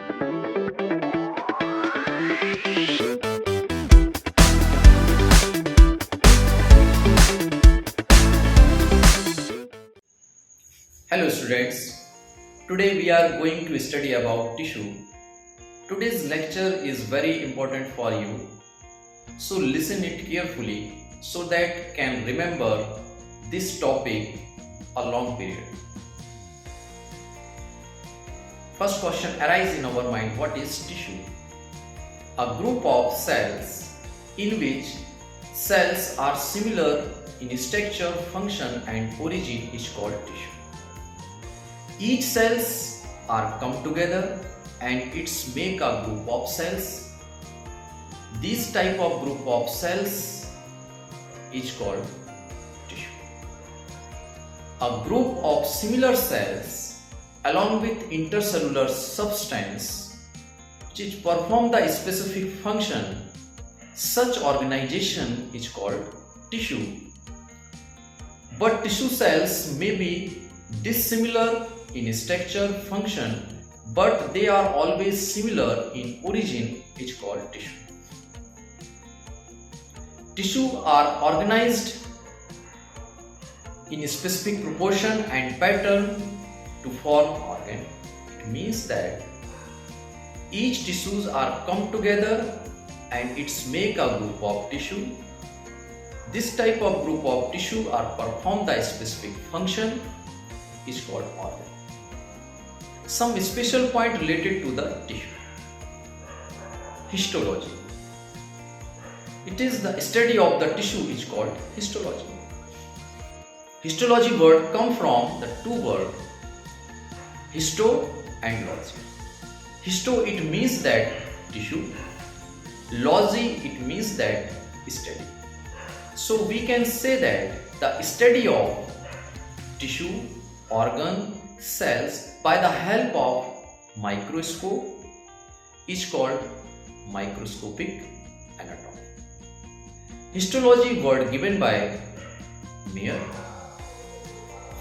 Hello students, today we are going to study about tissue. Today's lecture is very important for you, so listen it carefully so that can remember this topic a long period. First question arises in our mind, what is tissue? A group of cells in which cells are similar in structure, function and origin is called tissue. Each cells are come together and it's make a group of cells. This type of group of cells is called tissue. A group of similar cells along with intercellular substance which perform the specific function, such organization is called tissue. But tissue cells may be dissimilar in structure, function, but they are always similar in origin, is called tissue. Tissue are organized in a specific proportion and pattern to form organ. It means that each tissues are come together and it's make a group of tissue. This type of group of tissue are perform the specific function is called organ. Some special point related to the tissue. Histology. It is the study of the tissue is called histology. Histology word come from the two words histo and logy. Histo it means that tissue. Logy it means that study. So we can say that the study of tissue, organ, cells by the help of microscope is called microscopic anatomy. Histology word given by Mayer.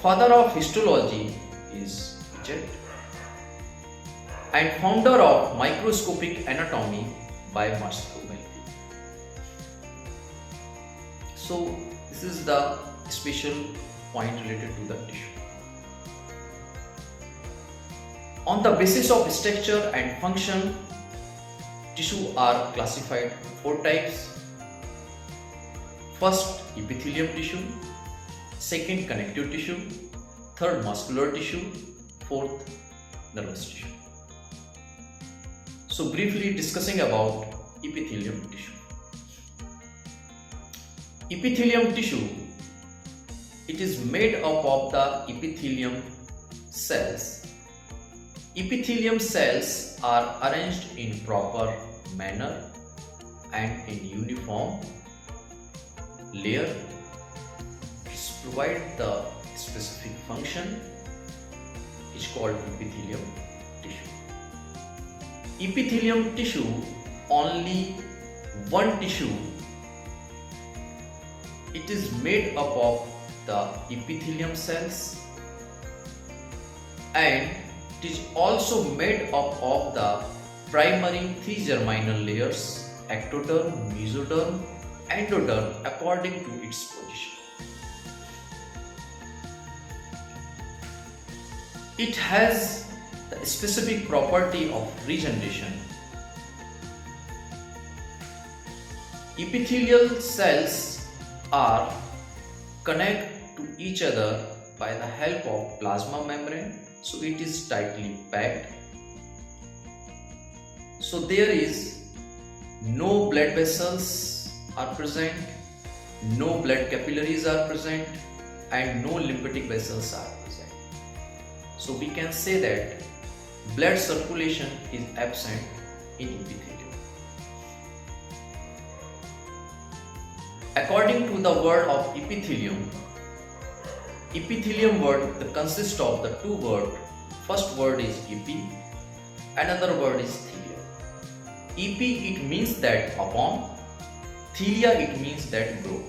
Father of histology is Richard and founder of microscopic anatomy by Marcelo Melfi. So this is the special point related to the tissue. On the basis of structure and function, tissue are classified in four types. First, epithelium tissue. Second, connective tissue. Third, muscular tissue. Fourth, nervous tissue. So briefly discussing about epithelium tissue. Epithelium tissue, it is made up of the epithelium cells. Epithelium cells are arranged in proper manner and in uniform layer to provide the specific function is called epithelium tissue. Epithelium tissue, only one tissue, it is made up of the epithelium cells and it is also made up of the primary three germinal layers, ectoderm, mesoderm, endoderm according to its position. It has the specific property of regeneration. Epithelial cells are connect to each other by the help of plasma membrane, so it is tightly packed. So there is no blood vessels are present, no blood capillaries are present and no lymphatic vessels are present. So we can say that blood circulation is absent in epithelium. According to the word of epithelium, epithelium word consists of the two words. First word is epi, another word is thelia. Epi it means that upon, thelia it means that grow.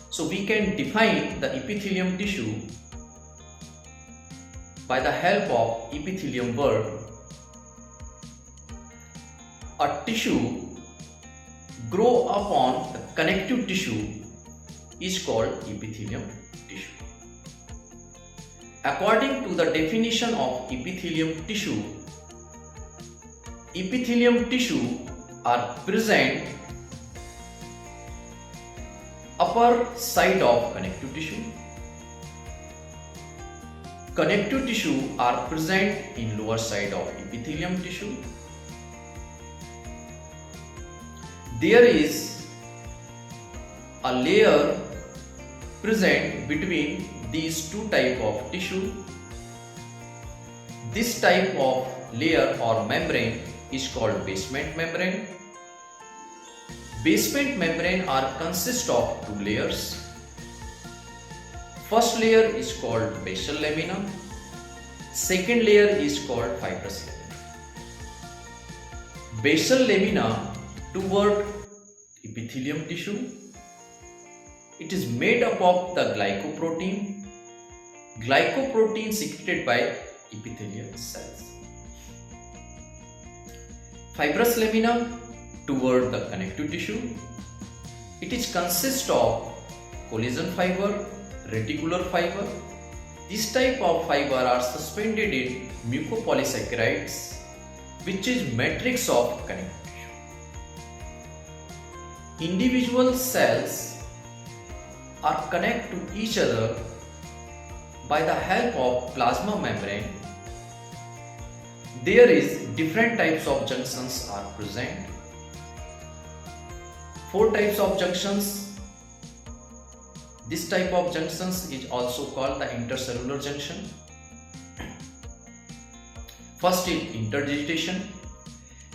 So we can define the epithelium tissue by the help of epithelium word a tissue grow upon the connective tissue is called epithelium tissue. According to the definition of epithelium tissue are present upper side of connective tissue. Connective tissue are present in lower side of epithelium tissue. There is a layer present between these two types of tissue. This type of layer or membrane is called basement membrane. Basement membrane are consist of two layers. First layer is called basal lamina. Second layer is called fibrous lamina. Basal lamina toward epithelium tissue. It is made up of the glycoprotein. Glycoprotein secreted by epithelial cells. Fibrous lamina toward the connective tissue. It is consist of collagen fiber, reticular fiber. This type of fiber are suspended in mucopolysaccharides, which is matrix of connective tissue. Individual cells are connected to each other by the help of plasma membrane. There is different types of junctions are present. 4 types of junctions. This type of junctions is also called the intercellular junction. First is interdigitation.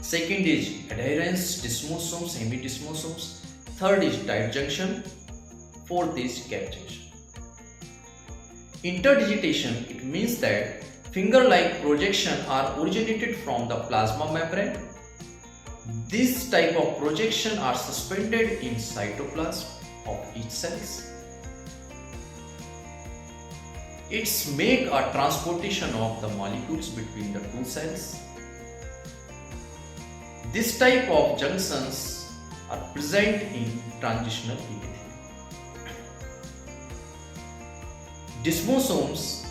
Second is adherence, desmosomes, hemidesmosomes. Third is tight junction. Fourth is gap junction. Interdigitation, it means that finger-like projection are originated from the plasma membrane. This type of projection are suspended in cytoplasm of each cells. It's make a transportation of the molecules between the two cells. This type of junctions are present in transitional epithelium. Desmosomes,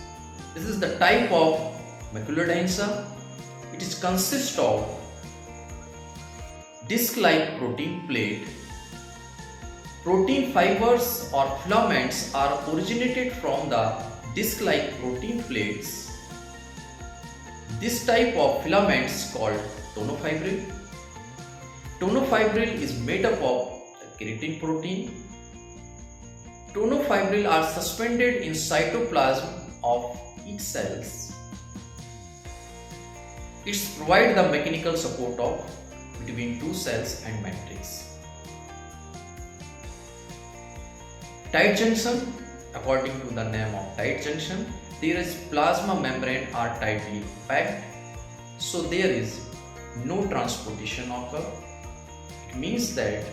this is the type of macular densa. It is consist of disc-like protein plate. Protein fibers or filaments are originated from the disc-like protein plates. This type of filaments called tonofibril. Tonofibril is made up of the keratin protein. Tonofibril are suspended in cytoplasm of each cells. It provides the mechanical support of between two cells and matrix. Tight junction, according to the name of tight junction, there is plasma membrane are tightly packed, so there is no transportation occur. It means that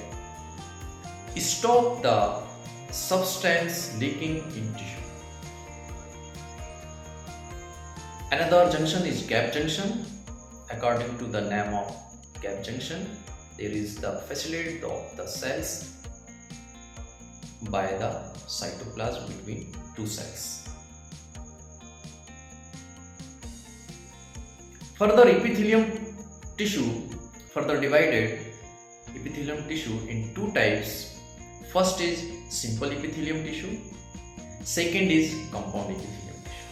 stop the substance leaking in tissue. Another junction is gap junction. According to the name of gap junction, there is the facility of the cells by the cytoplasm between two cells. Further, epithelium tissue further divided epithelium tissue in two types. First is simple epithelium tissue. Second is compound epithelium tissue.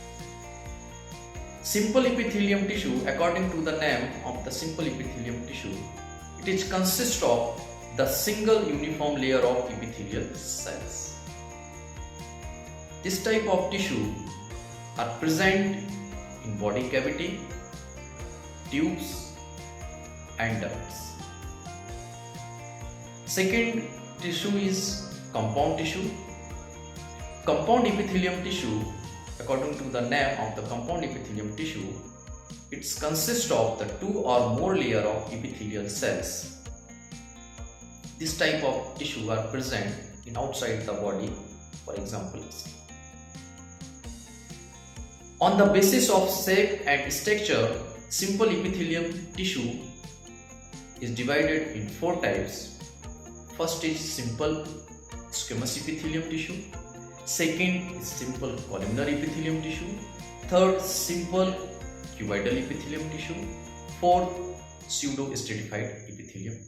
Simple epithelium tissue, according to the name of the simple epithelium tissue, it is consist of the single uniform layer of epithelial cells. This type of tissue are present in body cavity, tubes and ducts. Second tissue is compound tissue. Compound epithelium tissue, according to the name of the compound epithelium tissue, it consists of the 2 or more layer of epithelial cells. This type of tissue are present in outside the body, for example. On the basis of shape and structure, simple epithelium tissue is divided in four types. First is simple squamous epithelium tissue. Second is simple columnar epithelium tissue. Third, simple cuboidal epithelium tissue. Fourth, pseudo stratified epithelium